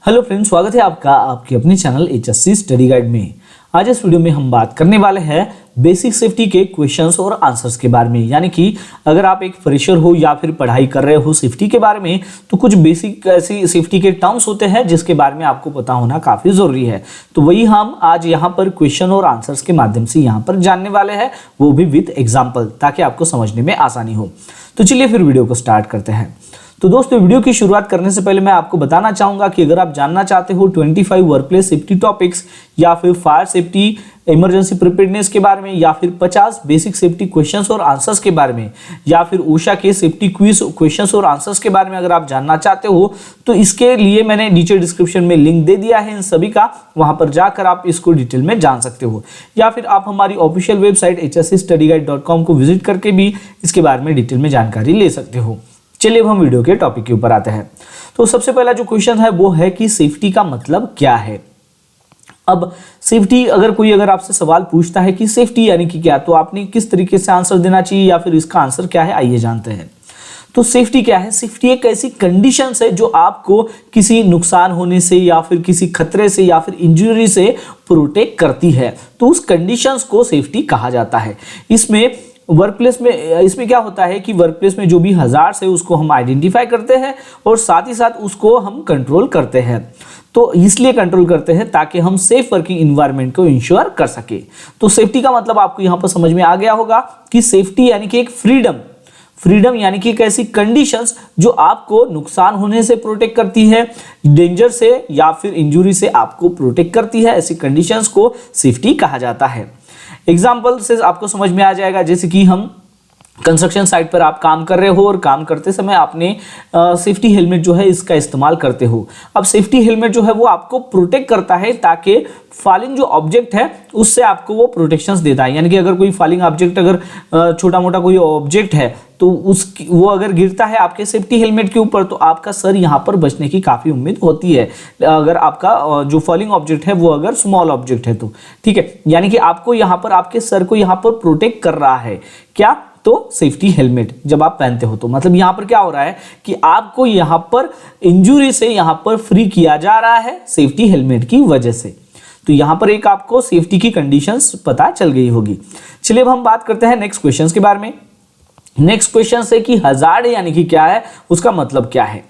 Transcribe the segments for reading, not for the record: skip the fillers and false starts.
Hello friends, स्वागत है आपका आपके अपने चैनल HSC स्टडी गाइड में। आज इस वीडियो में हम बात करने वाले हैं बेसिक सेफ्टी के क्वेश्चंस और आंसर्स के बारे में। यानी कि अगर आप एक फ्रेशर हो या फिर पढ़ाई कर रहे हो सेफ्टी के बारे में, तो कुछ बेसिक ऐसी सेफ्टी के टर्म्स होते हैं जिसके बारे में आपको पता होना काफ़ी ज़रूरी है। तो वही हम आज यहाँ पर क्वेश्चन और आंसर्स के माध्यम से यहाँ पर जानने वाले हैं, वो भी विद एग्जाम्पल, ताकि आपको समझने में आसानी हो। तो चलिए फिर वीडियो को स्टार्ट करते हैं। तो दोस्तों, वीडियो की शुरुआत करने से पहले मैं आपको बताना चाहूंगा कि अगर आप जानना चाहते हो 25 वर्कप्लेस सेफ्टी टॉपिक्स या फिर फायर सेफ्टी इमरजेंसी प्रिपेयर्डनेस के बारे में, या फिर 50 बेसिक सेफ्टी क्वेश्चंस और आंसर्स के बारे में, या फिर ओशा के सेफ्टी क्विज क्वेश्चंस और आंसर्स के बारे में अगर आप जानना चाहते हो, तो इसके लिए मैंने नीचे डिस्क्रिप्शन में लिंक दे दिया है इन सभी का। वहां पर जाकर आप इसको डिटेल में जान सकते हो, या फिर आप हमारी ऑफिशियल वेबसाइट hscstudyguide.com को विजिट करके भी इसके बारे में डिटेल में जानकारी ले सकते हो। चलिए अब हम वीडियो के टॉपिक के ऊपर आते हैं। तो सबसे पहला जो क्वेश्चन है वो है कि सेफ्टी का मतलब क्या है। अब सेफ्टी अगर आपसे सवाल पूछता है कि सेफ्टी यानी कि क्या, तो आपने किस तरीके से आंसर देना चाहिए या फिर इसका आंसर क्या है, आइए जानते हैं। तो सेफ्टी क्या है? सेफ्टी एक ऐसी कंडीशंस है जो आपको किसी नुकसान होने से या फिर किसी खतरे से या फिर इंजरी से प्रोटेक्ट करती है। तो उस कंडीशंस को सेफ्टी कहा जाता है। इसमें क्या होता है कि वर्कप्लेस में जो भी हजार्ड्स है उसको हम आइडेंटिफाई करते हैं और साथ ही साथ उसको हम कंट्रोल करते हैं। तो इसलिए कंट्रोल करते हैं ताकि हम सेफ वर्किंग एनवायरनमेंट को इंश्योर कर सके। तो सेफ्टी का मतलब आपको यहाँ पर समझ में आ गया होगा कि सेफ्टी यानी कि एक फ्रीडम यानी कि एक ऐसी कंडीशंस जो आपको नुकसान होने से प्रोटेक्ट करती है, डेंजर से या फिर इंजरी से आपको प्रोटेक्ट करती है। ऐसी कंडीशंस को सेफ्टी कहा जाता है। एग्जाम्पल से आपको समझ में आ जाएगा, जैसे कि हम कंस्ट्रक्शन साइट पर आप काम कर रहे हो और काम करते समय आपने सेफ्टी हेलमेट जो है इसका इस्तेमाल करते हो। अब सेफ्टी हेलमेट जो है वो आपको प्रोटेक्ट करता है ताकि फॉलिंग जो ऑब्जेक्ट है उससे आपको वो प्रोटेक्शंस देता है। यानी कि अगर कोई फॉलिंग ऑब्जेक्ट, अगर छोटा मोटा कोई ऑब्जेक्ट है तो वो अगर गिरता है आपके सेफ्टी हेलमेट के ऊपर, तो आपका सर यहाँ पर बचने की काफ़ी उम्मीद होती है। अगर आपका जो फॉलिंग ऑब्जेक्ट है वो अगर स्मॉल ऑब्जेक्ट है तो ठीक है, यानी कि आपको यहाँ पर आपके सर को यहाँ पर प्रोटेक्ट कर रहा है क्या, तो सेफ्टी हेलमेट जब आप पहनते हो। तो मतलब यहाँ पर क्या हो रहा है कि आपको यहाँ पर इंजरी से यहाँ पर फ्री किया जा रहा है सेफ्टी हेलमेट की वजह से। तो यहाँ पर एक आपको सेफ्टी की कंडीशंस पता चल गई होगी। चलिए अब हम बात करते हैं नेक्स्ट क्वेश्चंस के बारे में। नेक्स्ट क्वेश्चन है कि हजार्ड यानी कि क्या है, उसका मतलब क्या है।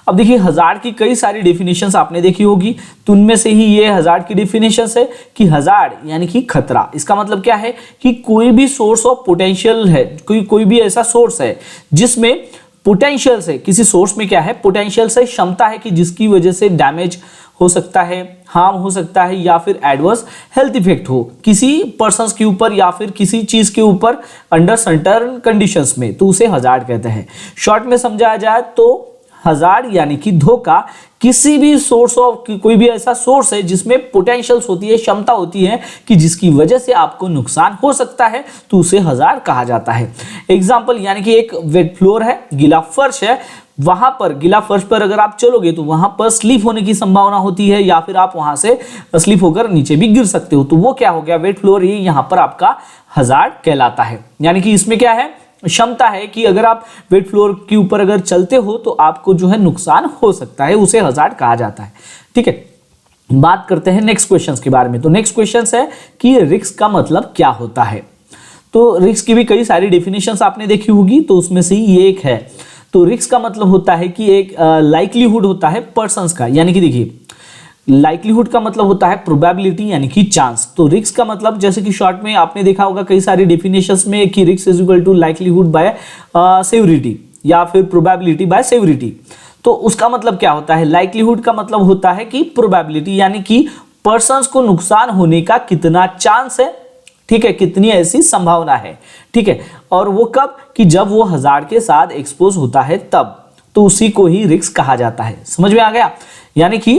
अब देखिए, हजार्ड की कई सारी डेफिनेशंस आपने देखी होगी, तो उनमें से ही ये हजार्ड की डेफिनेशंस है कि हजार्ड यानी कि खतरा। इसका मतलब क्या है कि कोई भी सोर्स ऑफ पोटेंशियल है, कोई भी ऐसा सोर्स है जिसमें पोटेंशियल से, किसी सोर्स में क्या है, पोटेंशियल से क्षमता है कि जिसकी वजह से डैमेज हो सकता है, हार्म हो सकता है, या फिर एडवर्स हेल्थ इफेक्ट हो किसी पर्सन के ऊपर या फिर किसी चीज के ऊपर अंडर सर्टेन कंडीशंस में, तो उसे हजार्ड कहते हैं। शॉर्ट में समझाया जाए तो हजार्ड यानी कि धोखा किसी भी सोर्स ऑफ, कोई भी ऐसा सोर्स है जिसमें पोटेंशियल्स होती है, क्षमता होती है कि जिसकी वजह से आपको नुकसान हो सकता है, तो उसे हजार्ड कहा जाता है। एग्जांपल यानी कि एक वेट फ्लोर है, गीला फर्श है, वहां पर गीला फर्श पर अगर आप चलोगे तो वहां पर स्लिप होने की संभावना होती है, या फिर आप वहां से स्लिप होकर नीचे भी गिर सकते हो। तो वो क्या हो गया, वेट फ्लोर, ये यहां पर आपका हजार्ड कहलाता है। यानी कि इसमें क्या है, क्षमता है कि अगर आप वेट फ्लोर के ऊपर अगर चलते हो तो आपको जो है नुकसान हो सकता है, उसे हजार्ड कहा जाता है। ठीक है, बात करते हैं नेक्स्ट क्वेश्चंस के बारे में। तो नेक्स्ट क्वेश्चन है कि रिस्क का मतलब क्या होता है। तो रिस्क की भी कई सारी डेफिनेशंस आपने देखी होगी, तो उसमें से ये एक है। तो रिस्क का मतलब होता है कि एक लाइक्लीहुड होता है पर्संस का। यानी कि देखिए, लाइक्लीहुड का मतलब होता है प्रोबेबिलिटी यानी कि चांस। तो रिस्क का मतलब, जैसे कि शॉर्ट में आपने देखा होगा कई सारी डेफिनेशंस में कि risk is equal to likelihood by severity या फिर प्रोबेबिलिटी बाय सेवरिटी। तो उसका मतलब क्या होता है, लाइक्लीहुड का मतलब होता है कि प्रोबेबिलिटी यानी कि पर्संस को नुकसान होने का कितना चांस है, ठीक है, कितनी ऐसी संभावना है। ठीक है, और वो कब, कि जब वो हजार्ड के साथ एक्सपोज होता है तब, तो उसी को ही रिस्क कहा जाता है। समझ में आ गया। यानी कि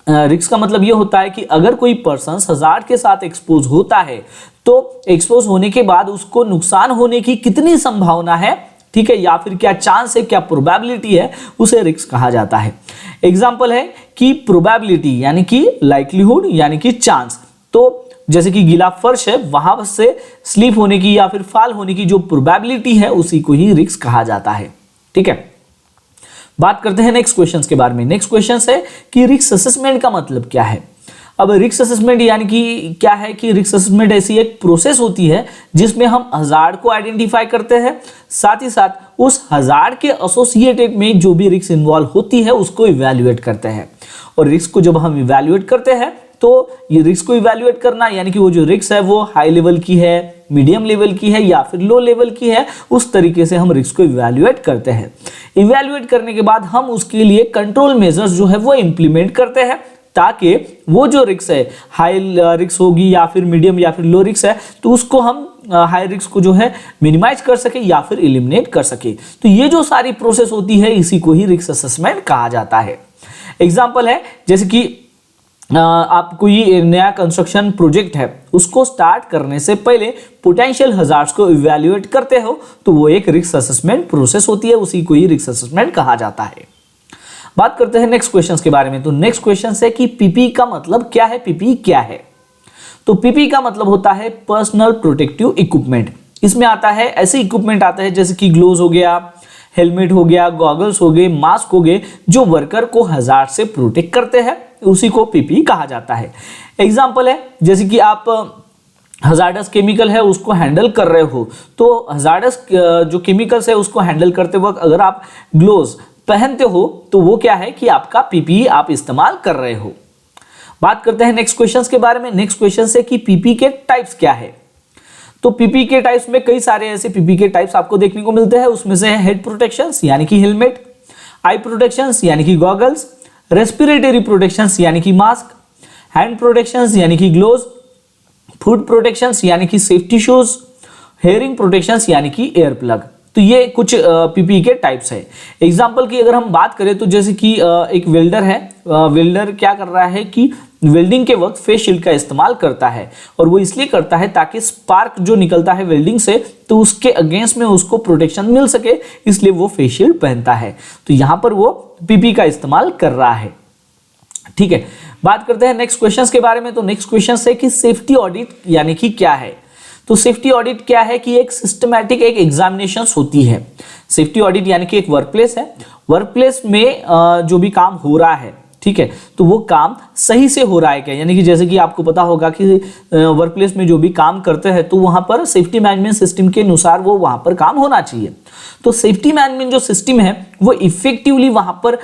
रिस्क का मतलब ये होता है कि अगर कोई पर्सन हजार्ड के साथ एक्सपोज होता है तो एक्सपोज होने के बाद उसको नुकसान होने की कितनी संभावना है, ठीक है, या फिर क्या चांस है, क्या प्रोबेबिलिटी है, उसे रिस्क कहा जाता है। एग्जांपल है कि प्रोबेबिलिटी यानी कि लाइक्लीहुड यानी कि चांस। तो जैसे कि गीला फर्श है, वहां से स्लिप होने की या फिर फॉल होने की जो प्रोबेबिलिटी है उसी को ही रिस्क कहा जाता है। ठीक है, बात करते हैं नेक्स्ट क्वेश्चन के बारे में। नेक्स्ट क्वेश्चन है कि रिस्क असेसमेंट का मतलब क्या है। अब रिस्क असेसमेंट यानी कि क्या है कि रिस्क असेसमेंट ऐसी एक प्रोसेस होती है जिसमें हम हजार्ड को आइडेंटिफाई करते हैं, साथ ही साथ उस हजार्ड के एसोसिएटेड में जो भी रिस्क इन्वॉल्व होती है उसको इवैल्यूएट करते हैं। और रिस्क को जब हम इवैल्यूएट करते हैं तो ये रिस्क को इवैल्यूएट करना यानी कि वो जो रिस्क है वो हाई लेवल की है, मीडियम लेवल की है या फिर लो लेवल की है, उस तरीके से हम रिस्क को इवैल्यूएट करते हैं। इवैल्यूएट करने के बाद हम उसके लिए कंट्रोल मेजर्स जो है वो इंप्लीमेंट करते हैं ताकि वो जो रिस्क है, हाई रिस्क होगी या फिर मीडियम या फिर लो रिस्क है, तो उसको हम हाई रिस्क को जो है मिनिमाइज कर सके या फिर एलिमिनेट कर सके। तो ये जो सारी प्रोसेस होती है इसी को ही रिस्क असेसमेंट कहा जाता है। एग्जाम्पल है जैसे कि आप कोई नया कंस्ट्रक्शन प्रोजेक्ट है उसको स्टार्ट करने से पहले पोटेंशियल हजार्ड्स को इवैल्यूएट करते हो तो वो एक रिस्क असेसमेंट प्रोसेस होती है, उसी को ही रिस्क असेसमेंट कहा जाता है। बात करते हैं नेक्स्ट क्वेश्चन के बारे में। तो नेक्स्ट क्वेश्चन है कि पीपी का मतलब क्या है, पीपी क्या है। तो पीपी का मतलब होता है पर्सनल प्रोटेक्टिव इक्विपमेंट। इसमें आता है ऐसे इक्विपमेंट आते हैं जैसे कि ग्लोव्स हो गया, हेलमेट हो गया, गॉगल्स हो गए, मास्क हो गए, जो वर्कर को हजार्ड से प्रोटेक्ट करते हैं, उसी को पीपी कहा जाता है। एग्जाम्पल है जैसे कि आप हजार्डस केमिकल है उसको हैंडल कर रहे हो, तो हजार्डस जो केमिकल्स है उसको हैंडल करते वक्त अगर आप ग्लोव्स पहनते हो तो वो क्या है कि आपका पीपी आप इस्तेमाल कर रहे हो। बात करते हैं नेक्स्ट क्वेश्चन के बारे में। नेक्स्ट क्वेश्चन है कि पीपी के टाइप्स क्या है। तो पीपी के टाइप्स में कई सारे ऐसे पीपी के टाइप्स आपको देखने को मिलते हैं। उसमें से हेड प्रोटेक्शन यानी कि हेलमेट, आई प्रोटेक्शन यानी कि गॉगल्स, रेस्पिरेटरी प्रोटेक्शन यानी कि मास्क, हैंड प्रोटेक्शन यानी कि ग्लोव्स, फूड प्रोटेक्शन यानी कि सेफ्टी शूज, हेयरिंग प्रोटेक्शन यानी कि एयर प्लग। तो ये कुछ पीपी के टाइप्स है। एग्जाम्पल की अगर हम बात करें तो जैसे कि एक वेल्डर है, वेल्डर क्या कर रहा है कि वेल्डिंग के वक्त फेस शील्ड का इस्तेमाल करता है, और वो इसलिए करता है ताकि स्पार्क जो निकलता है वेल्डिंग से तो उसके अगेंस्ट में उसको प्रोटेक्शन मिल सके, इसलिए वो फेस शील्ड पहनता है। तो यहां पर वो पीपी का इस्तेमाल कर रहा है। ठीक है, बात करते हैं नेक्स्ट क्वेश्चन के बारे में। तो नेक्स्ट क्वेश्चन है कि सेफ्टी ऑडिट यानी कि क्या है। तो सेफ्टी ऑडिट क्या है कि एक सिस्टमैटिक एक एग्जामिनेशंस होती है। सेफ्टी ऑडिट यानी कि एक वर्क प्लेस है, वर्क प्लेस में जो भी काम हो रहा है, ठीक है, तो वो काम सही से हो रहा है क्या, यानी कि जैसे कि आपको पता होगा कि वर्क प्लेस में जो भी काम करते हैं तो वहां पर सेफ्टी मैनेजमेंट सिस्टम के अनुसार वो वहां पर काम होना चाहिए। तो सेफ्टी मैनेजमेंट जो सिस्टम है वो इफेक्टिवली वहां पर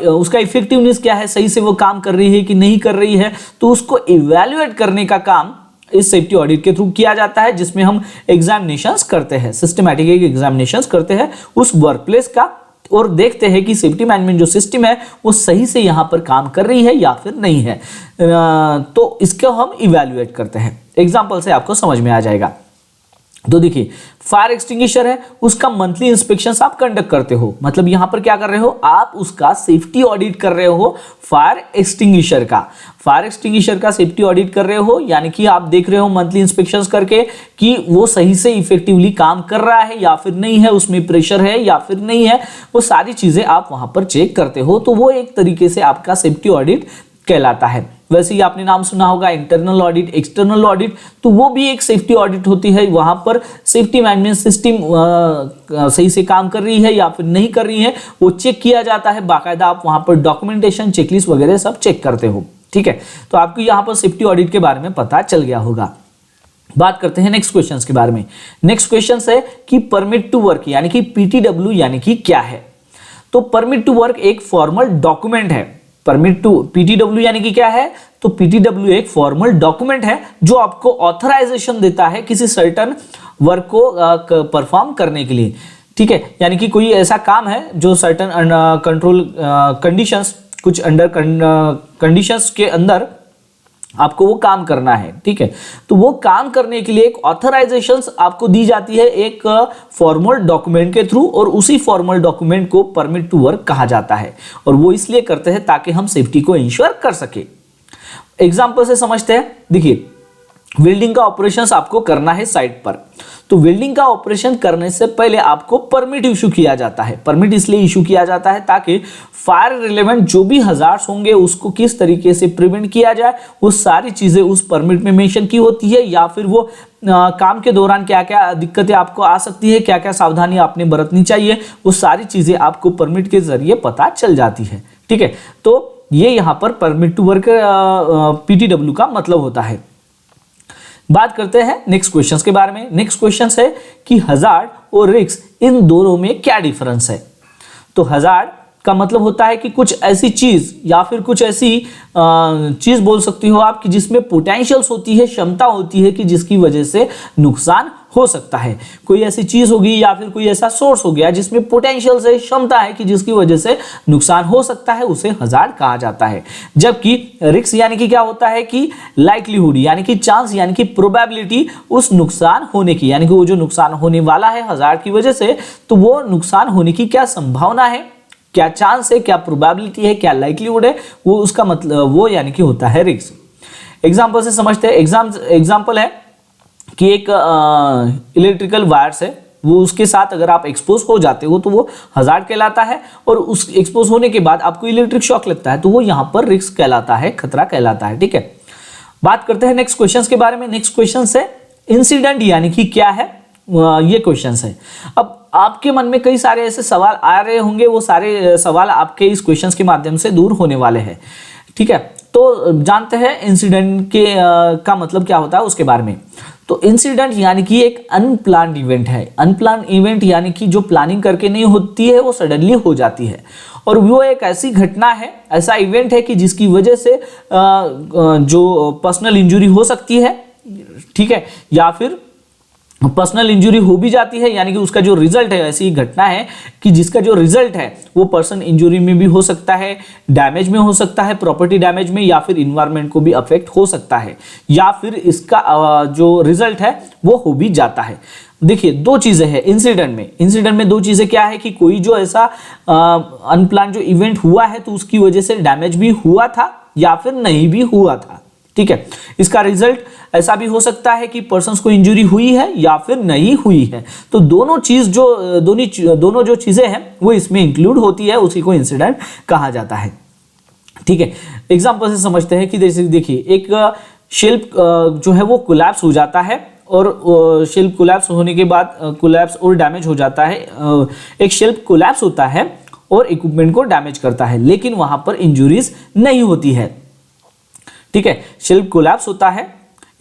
उसका इफेक्टिवनेस क्या है, सही से वो काम कर रही है कि नहीं कर रही है, तो उसको इवैल्यूएट करने का काम इस सेफ्टी ऑडिट के थ्रू किया जाता है, जिसमें हम एग्जामिनेशंस करते हैं, सिस्टमैटिक एग्जामिनेशंस करते हैं उस वर्क प्लेस का, और देखते हैं कि सेफ्टी मैनेजमेंट जो सिस्टम है वो सही से यहां पर काम कर रही है या फिर नहीं है। तो इसको हम इवैल्यूएट करते हैं। एग्जांपल से आपको समझ में आ जाएगा। तो देखिए, फायर एक्सटिंग्विशर है, उसका मंथली इंस्पेक्शन आप कंडक्ट करते हो, मतलब यहां पर क्या कर रहे हो, आप उसका सेफ्टी ऑडिट कर रहे हो। फायर एक्सटिंग्विशर का सेफ्टी ऑडिट कर रहे हो, यानी कि आप देख रहे हो मंथली इंस्पेक्शंस करके कि वो सही से इफेक्टिवली काम कर रहा है या फिर नहीं है, उसमें प्रेशर है या फिर नहीं है, वो सारी चीजें आप वहां पर चेक करते हो। तो वो एक तरीके से आपका सेफ्टी ऑडिट कहलाता है। वैसे ही आपने नाम सुना होगा इंटरनल ऑडिट, एक्सटर्नल ऑडिट, तो वो भी एक सेफ्टी ऑडिट होती है। वहां पर सेफ्टी मैनेजमेंट सिस्टम सही से काम कर रही है या फिर नहीं कर रही है, वो चेक किया जाता है। बाकायदा आप वहां पर डॉक्यूमेंटेशन, चेकलिस्ट वगैरह सब चेक करते हो। ठीक है, तो आपको यहाँ पर सेफ्टी ऑडिट के बारे में पता चल गया होगा। बात करते हैं नेक्स्ट क्वेश्चन के बारे में। नेक्स्ट क्वेश्चन है कि परमिट टू वर्क यानी कि पीटीडब्ल्यू यानी कि क्या है। तो परमिट टू वर्क एक फॉर्मल डॉक्यूमेंट है। परमिट टू पीटीडब्ल्यू यानी कि क्या है, तो पीटीडब्ल्यू एक फॉर्मल डॉक्यूमेंट है जो आपको ऑथराइजेशन देता है किसी सर्टन वर्क को परफॉर्म करने के लिए। ठीक है, यानी कि कोई ऐसा काम है जो सर्टन कंट्रोल कंडीशंस, कुछ अंडर कंडीशंस के अंदर आपको वो काम करना है। ठीक है, तो वो काम करने के लिए एक ऑथराइजेशन आपको दी जाती है एक फॉर्मल डॉक्यूमेंट के थ्रू, और उसी फॉर्मल डॉक्यूमेंट को परमिट टू वर्क कहा जाता है। और वो इसलिए करते हैं ताकि हम सेफ्टी को इंश्योर कर सके। एग्जाम्पल से समझते हैं। देखिए, वेल्डिंग का ऑपरेशंस आपको करना है साइट पर, तो वेल्डिंग का ऑपरेशन करने से पहले आपको परमिट इशू किया जाता है। परमिट इसलिए इशू किया जाता है ताकि फायर रिलेवेंट जो भी हजार्ड्स होंगे उसको किस तरीके से प्रिवेंट किया जाए, वो सारी चीजें उस परमिट में मेंशन की होती है, या फिर वो काम के दौरान क्या क्या दिक्कतें आपको आ सकती है, क्या क्या सावधानी आपने बरतनी चाहिए, वो सारी चीजें आपको परमिट के जरिए पता चल जाती है। ठीक है, तो ये यहाँ पर परमिट टू वर्क PTW का मतलब होता है। बात करते हैं नेक्स्ट क्वेश्चंस के बारे में। नेक्स्ट क्वेश्चन है कि हजार्ड और रिस्क इन दोनों में क्या डिफरेंस है। तो हजार्ड का मतलब होता है कि कुछ ऐसी चीज या फिर कुछ ऐसी चीज बोल सकती हो आप कि जिसमें पोटेंशियल्स होती है, क्षमता होती है कि जिसकी वजह से नुकसान हो सकता है। कोई ऐसी चीज होगी या फिर कोई ऐसा सोर्स हो गया जिसमें पोटेंशियल से क्षमता है कि जिसकी वजह से नुकसान हो सकता है, उसे हजार्ड कहा जाता है। जबकि रिस्क यानी कि क्या होता है कि लाइक्लीहुड यानी कि चांस यानी कि प्रोबेबिलिटी उस नुकसान होने की, यानी कि वो जो नुकसान होने वाला है हजार्ड की वजह से, तो वो नुकसान होने की क्या संभावना है, क्या चांस है, क्या प्रोबेबिलिटी है, क्या लाइक्लीहुड है, वो उसका मतलब वो यानी कि होता है रिस्क। एग्जांपल से समझते हैं। एग्जांपल है कि एक इलेक्ट्रिकल वायर्स है, वो उसके साथ अगर आप एक्सपोज हो जाते हो तो वो हजार्ड कहलाता है, और उस एक्सपोज होने के बाद आपको इलेक्ट्रिक शॉक लगता है तो वो यहाँ पर रिस्क कहलाता है, खतरा कहलाता है। ठीक है, बात करते हैं नेक्स्ट क्वेश्चंस के बारे में। नेक्स्ट क्वेश्चन है इंसिडेंट यानी कि क्या है, ये क्वेश्चन है। अब आपके मन में कई सारे ऐसे सवाल आ रहे होंगे, वो सारे सवाल आपके इस क्वेश्चंस के माध्यम से दूर होने वाले हैं। ठीक है, तो जानते हैं इंसिडेंट के का मतलब क्या होता है उसके बारे में। तो इंसिडेंट यानी कि एक अनप्लान्ड इवेंट है। अनप्लान्ड इवेंट यानी कि जो प्लानिंग करके नहीं होती है वो सडनली हो जाती है, और वो एक ऐसी घटना है, ऐसा इवेंट है कि जिसकी वजह से जो पर्सनल इंजरी हो सकती है, ठीक है, या फिर पर्सनल इंजरी हो भी जाती है, यानी कि उसका जो रिजल्ट है, ऐसी घटना है कि जिसका जो रिजल्ट है वो पर्सन इंजरी में भी हो सकता है, डैमेज में हो सकता है, प्रॉपर्टी डैमेज में, या फिर इन्वायरमेंट को भी अफेक्ट हो सकता है, या फिर इसका जो रिजल्ट है वो हो भी जाता है। देखिए, दो चीजें हैं इंसिडेंट में दो चीजें क्या है कि कोई जो ऐसा अनप्लान जो इवेंट हुआ है तो उसकी वजह से डैमेज भी हुआ था या फिर नहीं भी हुआ था। ठीक है, इसका रिजल्ट ऐसा भी हो सकता है कि पर्सन्स को इंजरी हुई है या फिर नहीं हुई है। तो दोनों जो चीजें हैं वो इसमें इंक्लूड होती है, उसी को इंसिडेंट कहा जाता है। ठीक है, एग्जांपल से समझते हैं कि देखिए एक शिल्प जो है वो कोलैप्स हो जाता है, और शिल्प कोलैप्स होने के बाद कोलैप्स और डैमेज हो जाता है। एक शिल्प कोलैप्स होता है और इक्विपमेंट को डैमेज करता है, लेकिन वहां पर इंजुरीज नहीं होती है। ठीक है, शिल्प कोलैप्स होता है,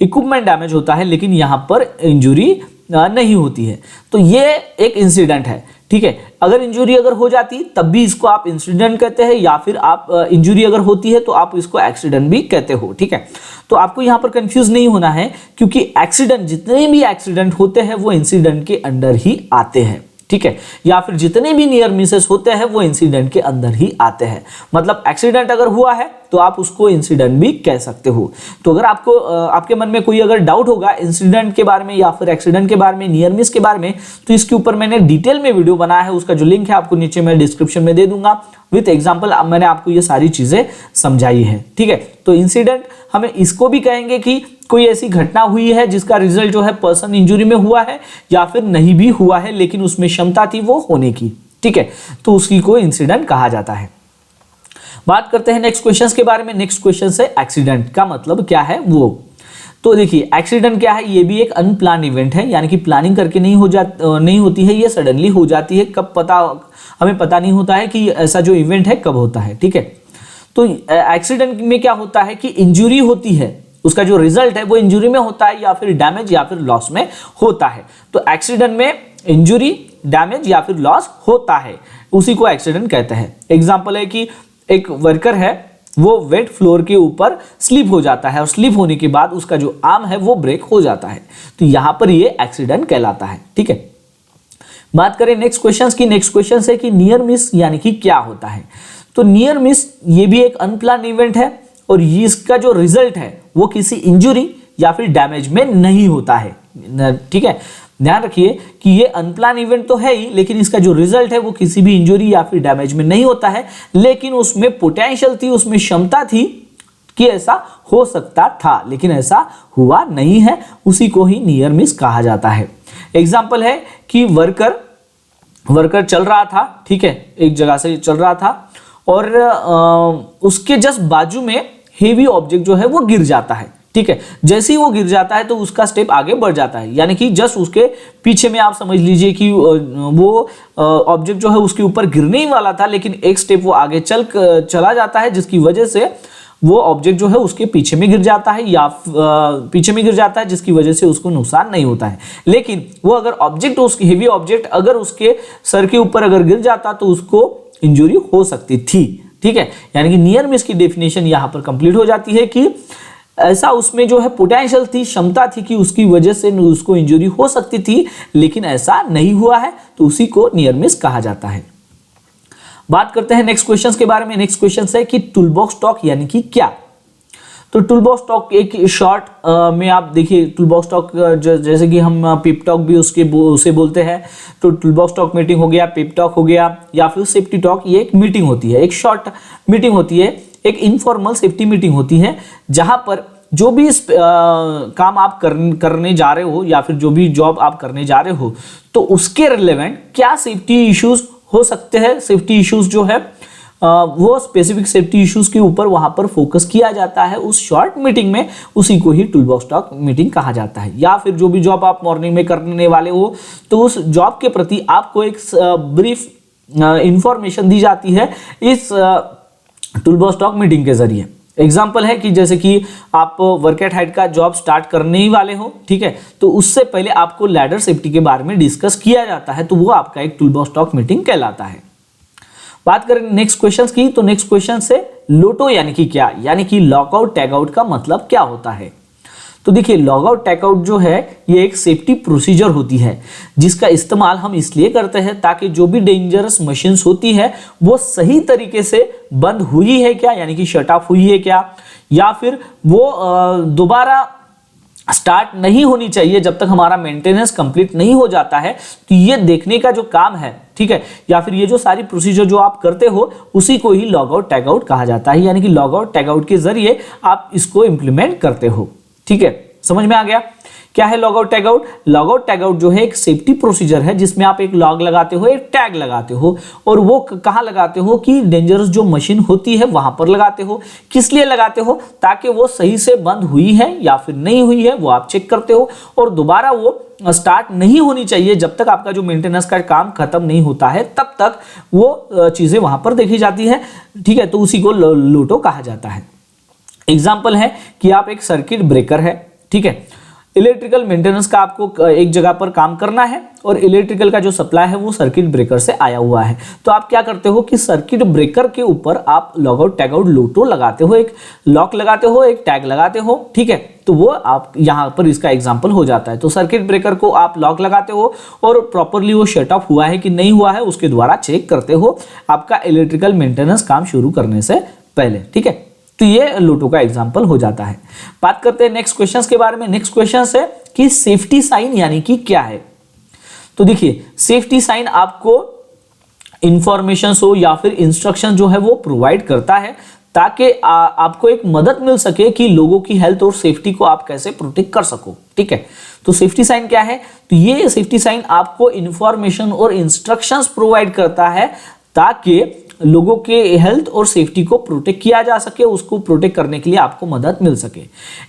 इक्विपमेंट डैमेज होता है, लेकिन यहां पर इंजुरी नहीं होती है, तो ये एक इंसिडेंट है। ठीक है, अगर इंजुरी अगर हो जाती तब भी इसको आप इंसिडेंट कहते हैं, या फिर आप इंजुरी अगर होती है तो आप इसको एक्सीडेंट भी कहते हो। ठीक है, तो आपको यहां पर कंफ्यूज नहीं होना है, क्योंकि एक्सीडेंट, जितने भी एक्सीडेंट होते हैं वो इंसिडेंट के अंडर ही आते हैं। ठीक है, या फिर जितने भी नियर मिसेस होते हैं वो इंसिडेंट के अंदर ही आते हैं। मतलब एक्सीडेंट अगर हुआ है तो आप उसको इंसिडेंट भी कह सकते हो। तो अगर आपको आपके मन में कोई अगर डाउट होगा इंसिडेंट के बारे में या फिर एक्सीडेंट के बारे में, नियर मिस के बारे में, तो इसके ऊपर मैंने डिटेल में वीडियो बनाया है, उसका जो लिंक है आपको नीचे मैं डिस्क्रिप्शन में दे दूंगा विथ एग्जाम्पल। मैंने आपको ये सारी चीजें समझाई है। ठीक है, तो इंसिडेंट हमें इसको भी कहेंगे कि कोई ऐसी घटना हुई है जिसका रिजल्ट जो है पर्सन इंजरी में हुआ है या फिर नहीं भी हुआ है, लेकिन उसमें क्षमता थी वो होने की। ठीक है, तो उसकी को इंसिडेंट कहा जाता है। बात करते हैं नेक्स्ट क्वेश्चंस के बारे में। नेक्स्ट क्वेश्चन है एक्सीडेंट का मतलब क्या है वो। तो देखिए, एक्सीडेंट क्या है, ये भी एक अनप्लान इवेंट है, यानी कि प्लानिंग करके नहीं होती है, ये सडनली हो जाती है। कब हमें पता नहीं होता है कि ऐसा जो इवेंट है कब होता है। ठीक है, तो एक्सीडेंट में क्या होता है कि इंजरी होती है, उसका जो रिजल्ट है वो इंजरी में होता है या फिर डैमेज या फिर लॉस में होता है। तो एक्सीडेंट में इंजरी, डैमेज या फिर लॉस होता है, उसी को एक्सीडेंट कहते हैं। एग्जांपल है कि एक वर्कर है, वो वेट फ्लोर के ऊपर स्लिप हो जाता है, और स्लिप होने के बाद उसका जो आर्म है वो ब्रेक हो जाता है, तो यहां पर ये एक्सीडेंट कहलाता है। ठीक है, बात करें नेक्स्ट क्वेश्चन की। नेक्स्ट क्वेश्चन है कि नियर मिस यानी कि क्या होता है। तो नियर मिस ये भी एक अनप्लान इवेंट है, और इसका जो रिजल्ट है वो किसी इंजरी या फिर डैमेज में नहीं होता है। ठीक है, ध्यान रखिए कि ये अनप्लान इवेंट तो है ही, लेकिन इसका जो रिजल्ट है वो किसी भी इंजरी या फिर डैमेज में नहीं होता है, लेकिन उसमें पोटेंशियल थी, उसमें क्षमता थी कि ऐसा हो सकता था, लेकिन ऐसा हुआ नहीं है, उसी को ही नियर मिस कहा जाता है। एग्जाम्पल है कि वर्कर चल रहा था, ठीक है, एक जगह से चल रहा था और उसके जस्ट बाजू में हेवी ऑब्जेक्ट जो है वो गिर जाता है, ठीक है। जैसे ही वो गिर जाता है तो उसका स्टेप आगे बढ़ जाता है, यानी कि जस्ट उसके पीछे में आप समझ लीजिए कि वो ऑब्जेक्ट जो है उसके ऊपर गिरने ही वाला था, लेकिन एक स्टेप वो आगे चला जाता है, जिसकी वजह से वो ऑब्जेक्ट जो है उसके पीछे में गिर जाता है या पीछे में गिर जाता है, जिसकी वजह से उसको नुकसान नहीं होता है। लेकिन वो अगर ऑब्जेक्ट, उसकी हेवी ऑब्जेक्ट अगर उसके सर के ऊपर अगर गिर जाता तो उसको इंजरी हो सकती थी, ठीक है। यानी कि नियर मिस की डेफिनेशन यहां पर कंप्लीट हो जाती है कि ऐसा उसमें जो है पोटेंशियल थी, क्षमता थी कि उसकी वजह से उसको इंजरी हो सकती थी, लेकिन ऐसा नहीं हुआ है, तो उसी को नियर मिस कहा जाता है। बात करते हैं नेक्स्ट क्वेश्चन के बारे में। नेक्स्ट क्वेश्चन है कि टूलबॉक्स टॉक यानी कि क्या। तो टूलबॉक्स टॉक एक शॉर्ट में आप देखिए, टूलबॉक्स टॉक जैसे कि हम पिप टॉक भी उसे बोलते हैं, तो टूलबॉक्स टॉक मीटिंग हो गया, पिप टॉक हो गया, या फिर सेफ्टी टॉक, ये एक मीटिंग होती है, एक शॉर्ट मीटिंग होती है, एक इनफॉर्मल सेफ्टी मीटिंग होती है, जहां पर जो भी काम आप करने जा रहे हो या फिर जो भी जॉब आप करने जा रहे हो, तो उसके रिलेवेंट क्या सेफ्टी इश्यूज हो सकते हैं, सेफ्टी इश्यूज जो है वो स्पेसिफिक सेफ्टी इश्यूज के ऊपर वहां पर फोकस किया जाता है उस शॉर्ट मीटिंग में, उसी को ही टूलबॉक्स टॉक मीटिंग कहा जाता है। या फिर जो भी जॉब आप मॉर्निंग में करने वाले हो, तो उस जॉब के प्रति आपको एक ब्रीफ इंफॉर्मेशन दी जाती है इस टूलबॉक्स टॉक मीटिंग के जरिए। एग्जाम्पल है कि जैसे कि आप वर्क एट हाइट का जॉब स्टार्ट करने ही वाले हो, ठीक है, तो उससे पहले आपको लैडर सेफ्टी के बारे में डिस्कस किया जाता है, तो वो आपका एक टूलबॉक्स टॉक मीटिंग कहलाता है। बात करें नेक्स्ट क्वेश्चन की, तो नेक्स्ट क्वेश्चन से लोटो यानी कि क्या, यानी कि लॉकआउट टैगआउट का मतलब क्या होता है। तो देखिए, लॉगआउट टैगआउट जो है ये एक सेफ्टी प्रोसीजर होती है, जिसका इस्तेमाल हम इसलिए करते हैं ताकि जो भी डेंजरस मशीन्स होती है वो सही तरीके से बंद हुई है क्या, यानी कि शट ऑफ हुई है क्या, या फिर वो दोबारा स्टार्ट नहीं होनी चाहिए जब तक हमारा मेंटेनेंस कंप्लीट नहीं हो जाता है। तो ये देखने का जो काम है, ठीक है, या फिर ये जो सारी प्रोसीजर जो आप करते हो, उसी को ही लॉगआउट टैगआउट कहा जाता है। यानी कि लॉगआउट टैगआउट के जरिए आप इसको इंप्लीमेंट करते हो, ठीक है, समझ में आ गया। क्या है लॉगआउट टैगआउट? लॉगआउट टैगआउट जो है एक सेफ्टी प्रोसीजर है, जिसमें आप एक लॉग लगाते हो, एक टैग लगाते हो, और वो कहां लगाते हो कि डेंजरस जो मशीन होती है वहां पर लगाते हो। किस लिए लगाते हो? ताकि वो सही से बंद हुई है या फिर नहीं हुई है वो आप चेक करते हो, और दोबारा वो स्टार्ट नहीं होनी चाहिए जब तक आपका जो मेंटेनेंस का काम खत्म नहीं होता है, तब तक वो चीजें वहां पर देखी जाती है, ठीक है, तो उसी को लोटो कहा जाता है। एग्जाम्पल है कि आप एक सर्किट ब्रेकर है, ठीक है, इलेक्ट्रिकल मेंटेनेंस का आपको एक जगह पर काम करना है, और इलेक्ट्रिकल का जो सप्लाई है वो सर्किट ब्रेकर से आया हुआ है। तो आप क्या करते हो कि सर्किट ब्रेकर के ऊपर आप लॉगआउट टैगआउट लोटो लगाते हो, एक लॉक लगाते हो, एक टैग लगाते हो, ठीक है, तो वो आप यहां पर इसका एग्जांपल हो जाता है। तो सर्किट ब्रेकर को आप लॉक लगाते हो और प्रॉपरली वो शट ऑफ हुआ है कि नहीं हुआ है उसके द्वारा चेक करते हो आपका इलेक्ट्रिकल मेंटेनेंस काम शुरू करने से पहले, ठीक है, तो ये लोटो का एग्जांपल हो जाता है। बात करते हैं नेक्स्ट क्वेश्चंस के बारे में। नेक्स्ट क्वेश्चन है कि सेफ्टी साइन यानी कि क्या है। तो देखिए, सेफ्टी साइन आपको इंफॉर्मेशन हो या फिर इंस्ट्रक्शन जो है वो प्रोवाइड करता है, ताकि आपको एक मदद मिल सके कि लोगों की हेल्थ और सेफ्टी को आप कैसे प्रोटेक्ट कर सको, ठीक है। तो सेफ्टी साइन क्या है? तो ये सेफ्टी साइन आपको इंफॉर्मेशन और इंस्ट्रक्शंस प्रोवाइड करता है ताकि लोगों के हेल्थ और सेफ्टी को प्रोटेक्ट किया जा सके, उसको प्रोटेक्ट करने के लिए आपको मदद मिल सके।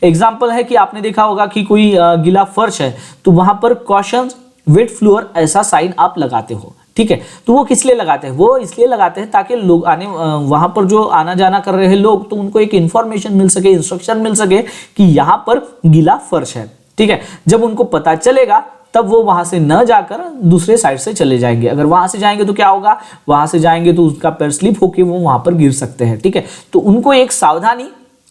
एग्जांपल है कि आपने देखा होगा कि कोई गीला फर्श है, तो वहां पर कॉशन वेट फ्लोर ऐसा साइन आप लगाते हो, ठीक है। तो वो किस लिए लगाते हैं? वो इसलिए लगाते हैं ताकि लोग वहां पर जो आना जाना कर रहे हैं लोग, तो उनको एक इंफॉर्मेशन मिल सके, इंस्ट्रक्शन मिल सके कि यहाँ पर गीला फर्श है, ठीक है। जब उनको पता चलेगा तब वो वहां से न जाकर दूसरे साइड से चले जाएंगे। अगर वहां से जाएंगे तो क्या होगा? वहां से जाएंगे तो उसका पैर स्लिप होकर वो वहां पर गिर सकते हैं, ठीक है। तो उनको एक सावधानी,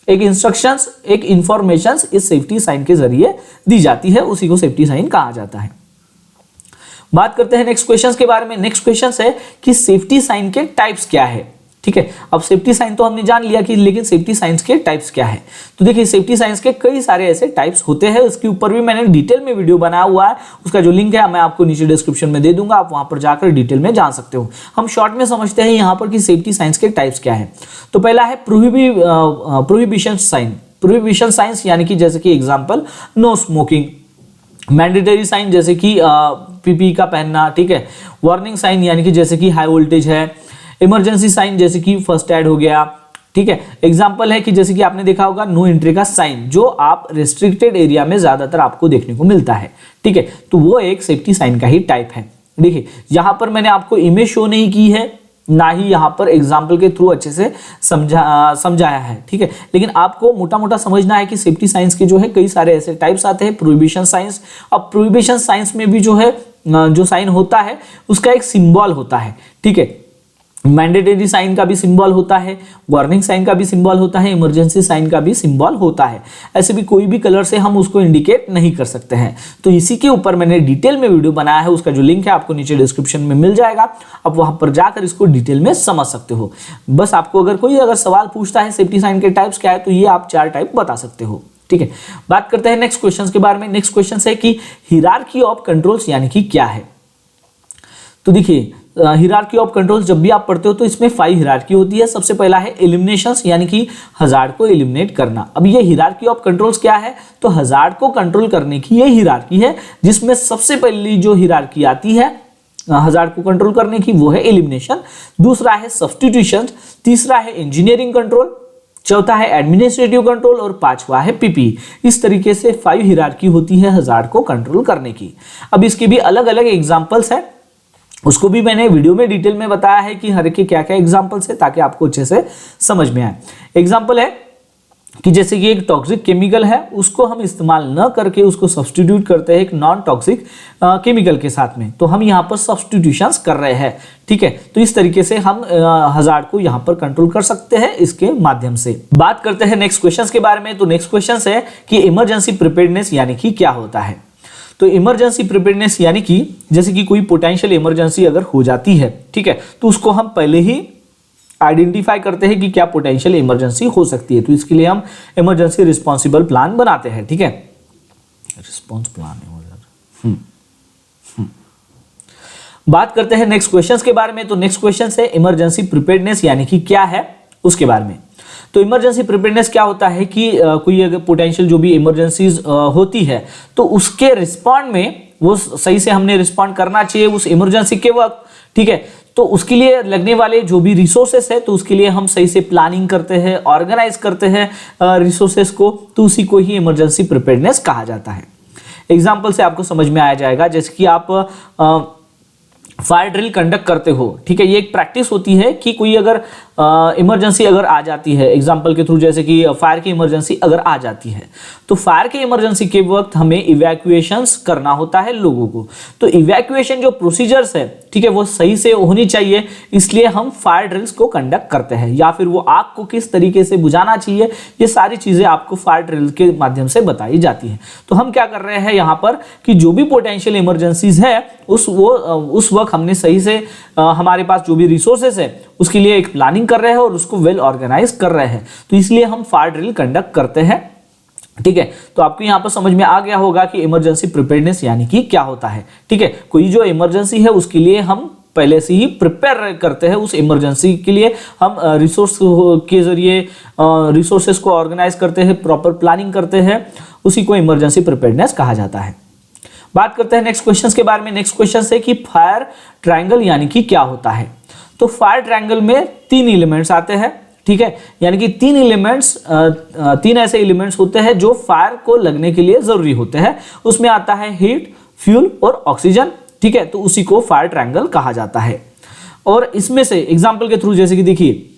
एक इंस्ट्रक्शंस, एक इंफॉर्मेशंस इस सेफ्टी साइन के जरिए दी जाती है, उसी को सेफ्टी साइन कहा जाता है। बात करते हैं नेक्स्ट क्वेश्चन के बारे में। नेक्स्ट क्वेश्चन है कि सेफ्टी साइन के टाइप्स क्या है, ठीक है। अब सेफ्टी साइन तो हमने जान लिया कि, लेकिन सेफ्टी साइंस के टाइप्स क्या है। तो देखिए सेफ्टी साइंस के कई सारे ऐसे टाइप्स होते हैं, उसके ऊपर भी मैंने डिटेल में वीडियो बनाया हुआ है, उसका जो लिंक है मैं आपको नीचे डिस्क्रिप्शन में दे दूंगा, आप वहां पर जाकर डिटेल में जान सकते हो। हम शॉर्ट में समझते हैं यहाँ पर कि सेफ्टी साइंस के टाइप्स क्या है। तो पहला है प्रोहिबिशन साइन। प्रोहिबिशन साइंस यानी कि जैसे कि example no smoking, mandatory sign जैसे कि पीपी का पहनना, ठीक है। वार्निंग साइन यानी कि जैसे कि हाई वोल्टेज है। इमरजेंसी साइन जैसे कि फर्स्ट एड हो गया, ठीक है। एग्जाम्पल है कि जैसे कि आपने देखा होगा नो एंट्री का साइन, जो आप रिस्ट्रिक्टेड एरिया में ज्यादातर आपको देखने को मिलता है, ठीक है। तो वो एक सेफ्टी साइन का ही टाइप है। देखिए यहां पर मैंने आपको इमेज शो नहीं की है, ना ही यहाँ पर एग्जाम्पल के थ्रू अच्छे से समझाया है, ठीक है। लेकिन आपको मोटा मोटा समझना है कि सेफ्टी साइंस के जो है कई सारे ऐसे टाइप्स आते हैं। प्रोहिबिशन साइंस, अब प्रोहिबिशन साइंस में भी जो है जो साइन होता है उसका एक सिंबल होता है, ठीक है। मैंडेटरी साइन का भी सिंबल होता है, वार्निंग साइन का भी सिंबल होता है, इमरजेंसी साइन का भी सिंबल होता है। ऐसे भी कोई भी कलर से हम उसको इंडिकेट नहीं कर सकते हैं। तो इसी के ऊपर मैंने डिटेल में वीडियो बनाया है, उसका जो लिंक है आपको नीचे डिस्क्रिप्शन में मिल जाएगा, आप वहां पर जाकर इसको डिटेल में समझ सकते हो। बस आपको अगर कोई सवाल पूछता है सेफ्टी साइन के टाइप्स क्या है, तो ये आप 4 टाइप बता सकते हो, ठीक है। बात करते हैं नेक्स्ट क्वेश्चन के बारे में। नेक्स्ट क्वेश्चन है कि हिरार्की ऑफ कंट्रोल्स यानी कि क्या है। तो देखिए हिरार्की ऑफ कंट्रोल्स जब भी आप पढ़ते हो तो इसमें 5 हिरार्की होती है। सबसे पहला है एलिमिनेशंस यानी कि हजार्ड को एलिमिनेट करना। अब ये हिरार्की ऑफ कंट्रोल्स क्या है, तो हजार्ड को कंट्रोल करने की ये हिरार्की है, जिसमें सबसे पहली जो हिरार्की आती है हजार्ड को कंट्रोल करने की वो है एलिमिनेशन। दूसरा है सब्स्टिट्यूशन, तीसरा है इंजीनियरिंग कंट्रोल, चौथा है एडमिनिस्ट्रेटिव कंट्रोल और पांचवा है पीपी। इस तरीके से 5 हिरार्की होती है हजार्ड को कंट्रोल करने की। अब इसके भी अलग अलग एग्जाम्पल्स है, उसको भी मैंने वीडियो में डिटेल में बताया है कि हर एक के क्या क्या एग्जांपल्स है, ताकि आपको अच्छे से समझ में आए। एग्जांपल है कि जैसे कि एक टॉक्सिक केमिकल है, उसको हम इस्तेमाल न करके उसको सब्स्टिट्यूट करते हैं एक नॉन टॉक्सिक केमिकल के साथ में, तो हम यहाँ पर सब्स्टिट्यूशंस कर रहे हैं, ठीक है। तो इस तरीके से हम हजार्ड को यहाँ पर कंट्रोल कर सकते हैं इसके माध्यम से। बात करते हैं नेक्स्ट क्वेश्चन के बारे में। तो नेक्स्ट क्वेश्चन है कि इमरजेंसी प्रिपेयर्डनेस यानी कि क्या होता है। तो इमरजेंसी प्रिपेयर्डनेस यानी कि जैसे कि कोई पोटेंशियल इमरजेंसी अगर हो जाती है, ठीक है, तो उसको हम पहले ही आइडेंटिफाई करते हैं कि क्या पोटेंशियल इमरजेंसी हो सकती है। तो इसके लिए हम इमरजेंसी रिस्पॉन्सिबल प्लान बनाते हैं, ठीक है। रिस्पॉन्स प्लान बात करते हैं नेक्स्ट क्वेश्चन के बारे में। तो नेक्स्ट क्वेश्चन है इमरजेंसी प्रिपेयर्डनेस यानी कि क्या है उसके बारे में। तो इमरजेंसी प्रिपेयर्डनेस क्या होता है कि कोई अगर पोटेंशियल जो भी इमरजेंसीज होती है, तो उसके रिस्पॉन्ड में वो सही से हमने रिस्पॉन्ड करना चाहिए उस इमरजेंसी के वक्त, ठीक है। तो उसके लिए लगने वाले जो भी रिसोर्सेस है, तो उसके लिए हम सही से प्लानिंग करते हैं, ऑर्गेनाइज करते हैं रिसोर्सेस को, तो उसी को ही इमरजेंसी प्रिपेयर्डनेस कहा जाता है। एग्जाम्पल से आपको समझ में आ जाएगा, जैसे कि आप फायर ड्रिल कंडक्ट करते हो, ठीक है। ये एक प्रैक्टिस होती है कि कोई अगर इमरजेंसी अगर आ जाती है, एग्जांपल के थ्रू जैसे कि फायर की इमरजेंसी अगर आ जाती है, तो फायर की इमरजेंसी के वक्त हमें इवैक्यूएशंस करना होता है लोगों को। तो इवैक्यूएशन जो प्रोसीजर्स है, ठीक है, वो सही से होनी चाहिए, इसलिए हम फायर ड्रिल्स को कंडक्ट करते हैं। या फिर वो आग को किस तरीके से बुझाना चाहिए, ये सारी चीजें आपको फायर ड्रिल के माध्यम से बताई जाती है। तो हम क्या कर रहे हैं यहाँ पर कि जो भी पोटेंशियल इमरजेंसीज है उस वक्त हमने सही से हमारे पास जो भी रिसोर्सेस है उसके लिए एक प्लानिंग कर रहे हैं और उसको वेल ऑर्गेनाइज कर रहे हैं, तो इसलिए हम फायर ड्रिल कंडक्ट करते हैं, ठीक है। तो आपको यहाँ पर समझ में आ गया होगा कि इमरजेंसी प्रिपेयर्डनेस यानी कि क्या होता है, ठीक है। कोई जो इमरजेंसी है उसके लिए हम पहले से ही प्रिपेयर करते हैं, उस इमरजेंसी के लिए हम रिसोर्स के जरिए रिसोर्सेस को ऑर्गेनाइज करते हैं, प्रॉपर प्लानिंग करते हैं, उसी को इमरजेंसी प्रिपेयर्डनेस कहा जाता है। बात करते हैं नेक्स्ट क्वेश्चन के बारे में। नेक्स्ट क्वेश्चन है कि फायर ट्रायंगल यानी कि क्या होता है। तो फायर ट्रायंगल में 3 एलिमेंट्स आते हैं, ठीक है, यानी कि 3 एलिमेंट्स 3 ऐसे एलिमेंट्स होते हैं जो फायर को लगने के लिए जरूरी होते हैं। उसमें आता है हीट, फ्यूल और ऑक्सीजन, ठीक है। तो उसी को फायर ट्रायंगल कहा जाता है। और इसमें से एग्जांपल के थ्रू जैसे कि देखिए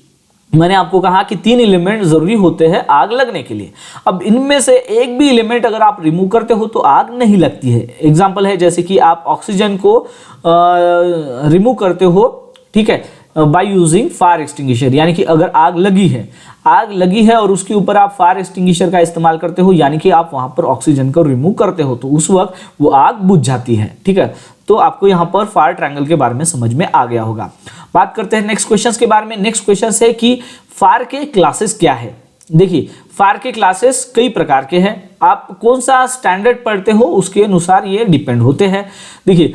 मैंने आपको कहा कि 3 एलिमेंट जरूरी होते हैं आग लगने के लिए। अब इनमें से एक भी एलिमेंट अगर आप रिमूव करते हो तो आग नहीं लगती है। एग्जांपल है जैसे कि आप ऑक्सीजन को रिमूव करते हो, ठीक है, बाय यूजिंग फायर एक्सटिंग्विशर, यानी कि अगर आग लगी है और उसके ऊपर आप फायर एक्सटिंग्विशर का इस्तेमाल करते हो, यानी कि आप वहां पर ऑक्सीजन को रिमूव करते हो, तो उस वक्त वो आग बुझ जाती है, ठीक है। तो आपको यहाँ पर फार ट्रायंगल के बारे में समझ में आ गया होगा। बात करते हैं नेक्स्ट क्वेश्चन के बारे में। नेक्स्ट क्वेश्चन है कि फार के क्लासेस क्या है। देखिए, फार के क्लासेस कई प्रकार के हैं, आप कौन सा स्टैंडर्ड पढ़ते हो उसके अनुसार ये डिपेंड होते हैं। देखिए,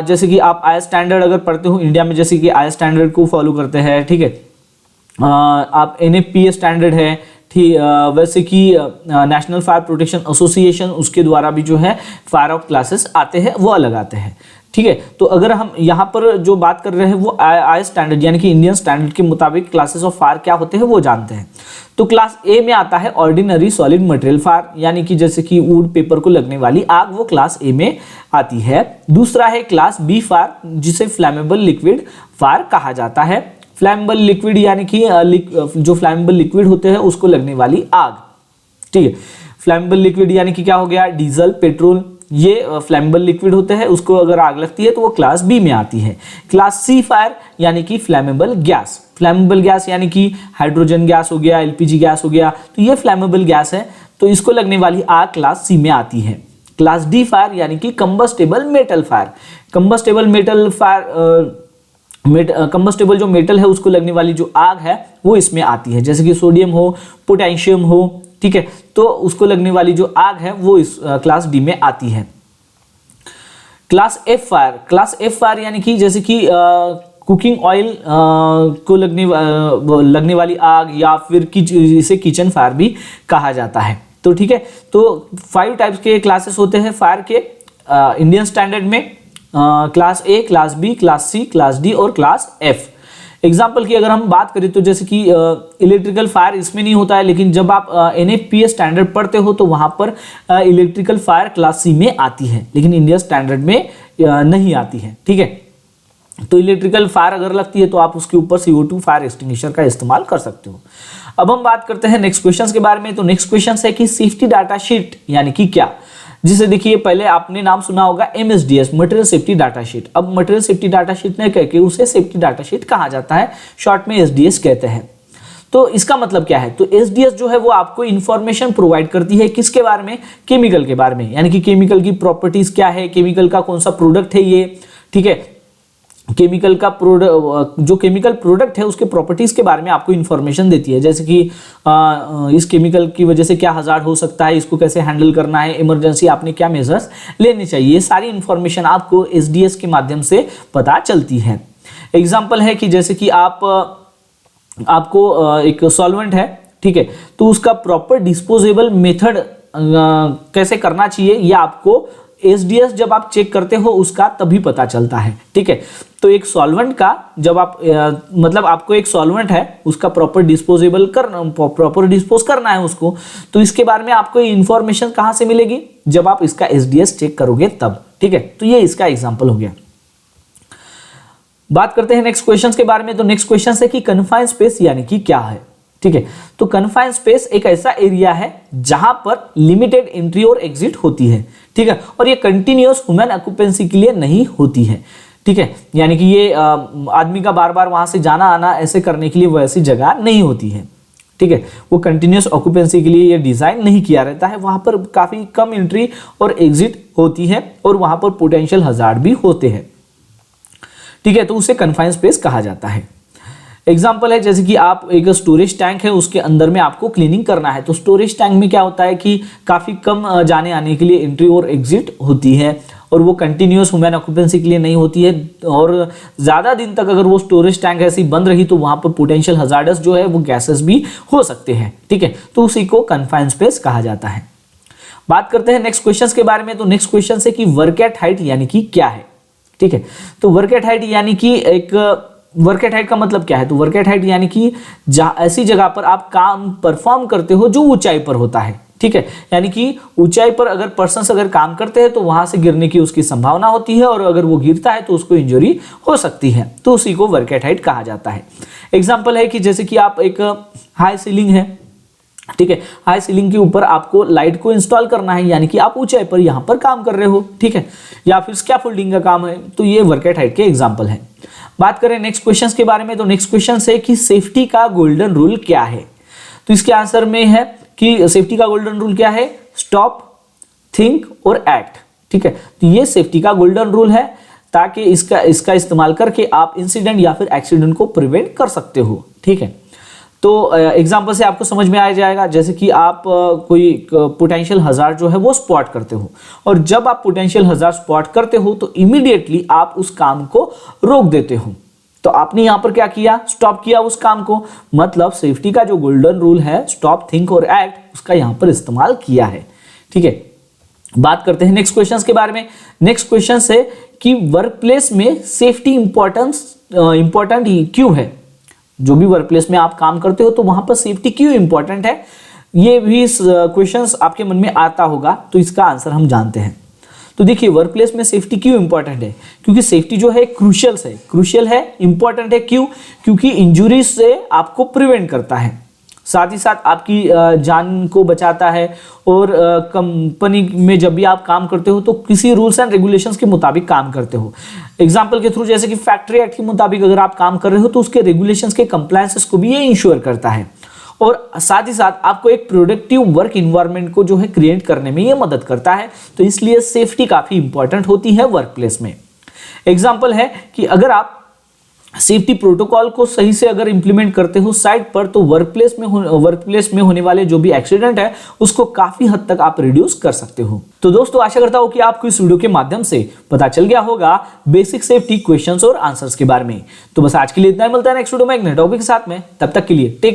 जैसे कि आप आई स्टैंडर्ड अगर पढ़ते हो इंडिया में, जैसे कि आई स्टैंडर्ड को फॉलो करते हैं, ठीक है, आप NFPA स्टैंडर्ड है, ठीक, वैसे कि नेशनल फायर प्रोटेक्शन एसोसिएशन, उसके द्वारा भी जो है फायर ऑफ क्लासेस आते हैं, वो अलग आते हैं, ठीक है। तो अगर हम यहाँ पर जो बात कर रहे हैं वो आई स्टैंडर्ड यानी कि इंडियन स्टैंडर्ड के मुताबिक क्लासेस ऑफ फायर क्या होते हैं वो जानते हैं। तो क्लास ए में आता है ऑर्डिनरी सॉलिड मटेरियल फायर, यानी कि जैसे कि वुड पेपर को लगने वाली आग, वो क्लास ए में आती है। दूसरा है क्लास बी फायर, जिसे फ्लैमेबल लिक्विड फायर कहा जाता है। फ्लैमेबल लिक्विड यानी कि जो फ्लैमेबल लिक्विड होते हैं उसको लगने वाली आग, ठीक है। फ्लैमेबल लिक्विड यानी कि क्या हो गया, डीजल, पेट्रोल, ये फ्लैमेबल लिक्विड होते हैं, उसको अगर आग लगती है तो वो क्लास बी में आती है। क्लास सी फायर यानी कि फ्लैमेबल गैस, फ्लैमेबल गैस यानी कि हाइड्रोजन गैस हो गया, LPG गैस हो गया, तो ये फ्लैमेबल गैस है, तो इसको लगने वाली आग क्लास सी में आती है। क्लास डी फायर यानी कि combustible metal fire, combustible metal fire, combustible जो मेटल है उसको लगने वाली जो आग है वो इसमें आती है, जैसे कि सोडियम हो, पोटेशियम हो, ठीक है, तो उसको लगने वाली जो आग है वो इस क्लास डी में आती है। Class F fire, class F fire यानी कि जैसे कि कुकिंग ऑयल को लगने वाली आग, या फिर इसे किचन फायर भी कहा जाता है। तो ठीक है, तो 5 टाइप्स के क्लासेस होते हैं फायर के इंडियन स्टैंडर्ड में, class A, class B, class C, class D और क्लास एफ। एग्जाम्पल की अगर हम बात करें तो जैसे कि इलेक्ट्रिकल फायर इसमें नहीं होता है, लेकिन जब आप NFPA स्टैंडर्ड पढ़ते हो तो वहां पर इलेक्ट्रिकल फायर क्लास सी में आती है, लेकिन इंडियन स्टैंडर्ड में नहीं आती है, ठीक है। तो इलेक्ट्रिकल फायर अगर लगती है तो आप उसके ऊपर CO2 फायर एक्सटिंग्विशर का इस्तेमाल कर सकते हो। अब हम बात करते हैं नेक्स्ट क्वेश्चन के बारे में। तो नेक्स्ट क्वेश्चन है कि सेफ्टी डाटा शीट यानी कि क्या, जिसे देखिए पहले आपने नाम सुना होगा MSDS, material safety data sheet. अब मटेरियल सेफ्टी डाटा शीट ने कहकर उसे सेफ्टी डाटा शीट कहा जाता है, शॉर्ट में SDS कहते हैं। तो इसका मतलब क्या है, तो SDS जो है वो आपको इंफॉर्मेशन प्रोवाइड करती है किसके बारे में, केमिकल के बारे में, यानी कि केमिकल की प्रॉपर्टीज क्या है, केमिकल का कौन सा प्रोडक्ट है ये, ठीक है, केमिकल का प्रोडक्ट, जो केमिकल प्रोडक्ट है उसके प्रॉपर्टीज के बारे में आपको इंफॉर्मेशन देती है, जैसे कि इस केमिकल की वजह से क्या हजार्ड हो सकता है, इसको कैसे हैंडल करना है, इमरजेंसी आपने क्या मेजर्स लेने चाहिए, ये सारी इंफॉर्मेशन आपको SDS के माध्यम से पता चलती है। एग्जाम्पल है कि जैसे कि आपको एक सॉल्वेंट है, ठीक है, तो उसका प्रॉपर डिस्पोजेबल मेथड कैसे करना चाहिए ये आपको SDS जब आप चेक करते हो उसका तभी पता चलता है, ठीक है। तो एक सॉल्वेंट का जब आप मतलब आपको एक सॉल्वेंट है उसका प्रॉपर डिस्पोज करना है उसको, तो इसके बारे में आपको इंफॉर्मेशन कहां से मिलेगी, जब आप इसका SDS चेक करोगे तब, ठीक है। तो ये इसका एग्जांपल हो गया। बात करते हैं नेक्स्ट क्वेश्चन के बारे में। तो नेक्स्ट क्वेश्चन है कि कन्फाइंड स्पेस यानी कि क्या है, ठीक है। तो कन्फाइंड स्पेस एक ऐसा एरिया है जहां पर लिमिटेड एंट्री और एग्जिट होती है, ठीक है, और ये कंटिन्यूअस ह्यूमन ऑक्यूपेंसी के लिए नहीं होती है, ठीक है, यानी कि ये आदमी का बार बार वहां से जाना आना ऐसे करने के लिए वो ऐसी जगह नहीं होती है, ठीक है, वो कंटिन्यूअस ऑक्यूपेंसी के लिए ये डिजाइन नहीं किया रहता है, वहां पर काफी कम एंट्री और एग्जिट होती है और वहां पर पोटेंशियल हजार्ड भी होते हैं, ठीक है, तो उसे कन्फाइंड स्पेस कहा जाता है। एग्जाम्पल है जैसे कि आप एक स्टोरेज टैंक है उसके अंदर में आपको क्लीनिंग करना है, तो स्टोरेज टैंक में क्या होता है कि काफी कम जाने आने के लिए एंट्री और एग्जिट होती है और वो कंटिन्यूअस ह्यूमन ऑक्यूपेंसी के लिए नहीं होती है, और ज्यादा दिन तक अगर वो स्टोरेज टैंक ऐसी बंद रही तो वहां पर पोटेंशियल हजार्डस जो है वो गैसेस भी हो सकते हैं, ठीक है, तो उसी को कन्फाइंड स्पेस कहा जाता है। बात करते हैं नेक्स्ट क्वेश्चन के बारे में। तो नेक्स्ट क्वेश्चन है कि वर्क एट हाइट यानी कि क्या है, ठीक है। तो वर्क एट हाइट यानी कि वर्क एट हाइट का मतलब क्या है, तो वर्क एट हाइट यानी कि ऐसी जगह पर आप काम परफॉर्म करते हो जो ऊंचाई पर होता है, ठीक है, यानी कि ऊंचाई पर अगर पर्सन अगर काम करते हैं तो वहां से गिरने की उसकी संभावना होती है और अगर वो गिरता है तो उसको इंजरी हो सकती है, तो उसी को वर्क एट हाइट कहा जाता है। एग्जाम्पल है कि जैसे कि आप एक हाई सीलिंग है, ठीक है, हाई सीलिंग के ऊपर आपको लाइट को इंस्टॉल करना है, यानी कि आप ऊंचाई पर यहां पर काम कर रहे हो, ठीक है, या फिर स्कैफोल्डिंग का काम है, तो ये वर्क एट हाइट के एग्जाम्पल है। बात करें नेक्स्ट क्वेश्चन के बारे में। तो नेक्स्ट क्वेश्चन है कि सेफ्टी का गोल्डन रूल क्या है, तो इसके आंसर में है कि सेफ्टी का गोल्डन रूल क्या है, स्टॉप, थिंक और एक्ट, ठीक है, तो ये सेफ्टी का गोल्डन रूल है, ताकि इसका इस्तेमाल करके आप इंसिडेंट या फिर एक्सीडेंट को प्रिवेंट कर सकते हो। ठीक है, तो एग्जांपल से आपको समझ में आ जाएगा, जैसे कि आप कोई पोटेंशियल हज़ार्ड जो है वो स्पॉट करते हो, और जब आप पोटेंशियल हज़ार्ड स्पॉट करते हो तो इमीडिएटली आप उस काम को रोक देते हो। तो आपने यहाँ पर क्या किया, स्टॉप किया उस काम को, मतलब सेफ्टी का जो गोल्डन रूल है स्टॉप, थिंक और एक्ट, उसका यहाँ पर इस्तेमाल किया है। ठीक है, बात करते हैं नेक्स्ट क्वेश्चन के बारे में। नेक्स्ट क्वेश्चन है कि वर्क प्लेस में सेफ्टी इंपॉर्टेंट क्यों है। जो भी वर्क प्लेस में आप काम करते हो तो वहां पर सेफ्टी क्यों इंपॉर्टेंट है, ये भी क्वेश्चंस आपके मन में आता होगा, तो इसका आंसर हम जानते हैं। तो देखिए, वर्क प्लेस में सेफ्टी क्यों इंपॉर्टेंट है, क्योंकि सेफ्टी जो है क्रूशियल है, इंपॉर्टेंट है क्यों, क्योंकि इंजुरीज से आपको प्रिवेंट करता है, साथ ही साथ आपकी जान को बचाता है, और कंपनी में जब भी आप काम करते हो तो किसी रूल्स एंड रेगुलेशंस के मुताबिक काम करते हो। एग्जांपल के थ्रू, जैसे कि फैक्ट्री एक्ट के मुताबिक अगर आप काम कर रहे हो तो उसके रेगुलेशंस के कंप्लायंसेस को भी ये इंश्योर करता है, और साथ ही साथ आपको एक प्रोडक्टिव वर्क इन्वायरमेंट को जो है क्रिएट करने में ये मदद करता है। तो इसलिए सेफ्टी काफी इंपॉर्टेंट होती है वर्क प्लेस में। एग्जाम्पल है कि अगर आप सेफ्टी प्रोटोकॉल को सही से अगर इंप्लीमेंट करते हो साइट पर, तो वर्क प्लेस में होने वाले जो भी एक्सीडेंट है उसको काफी हद तक आप रिड्यूस कर सकते हो। तो दोस्तों, आशा करता हूं कि आपको इस वीडियो के माध्यम से पता चल गया होगा बेसिक सेफ्टी क्वेश्चंस और आंसर्स के बारे में। तो बस आज के लिए इतना ही, मिलता है नेक्स्ट वीडियो में एक नए टॉपिक के साथ में। तब तक के लिए टेक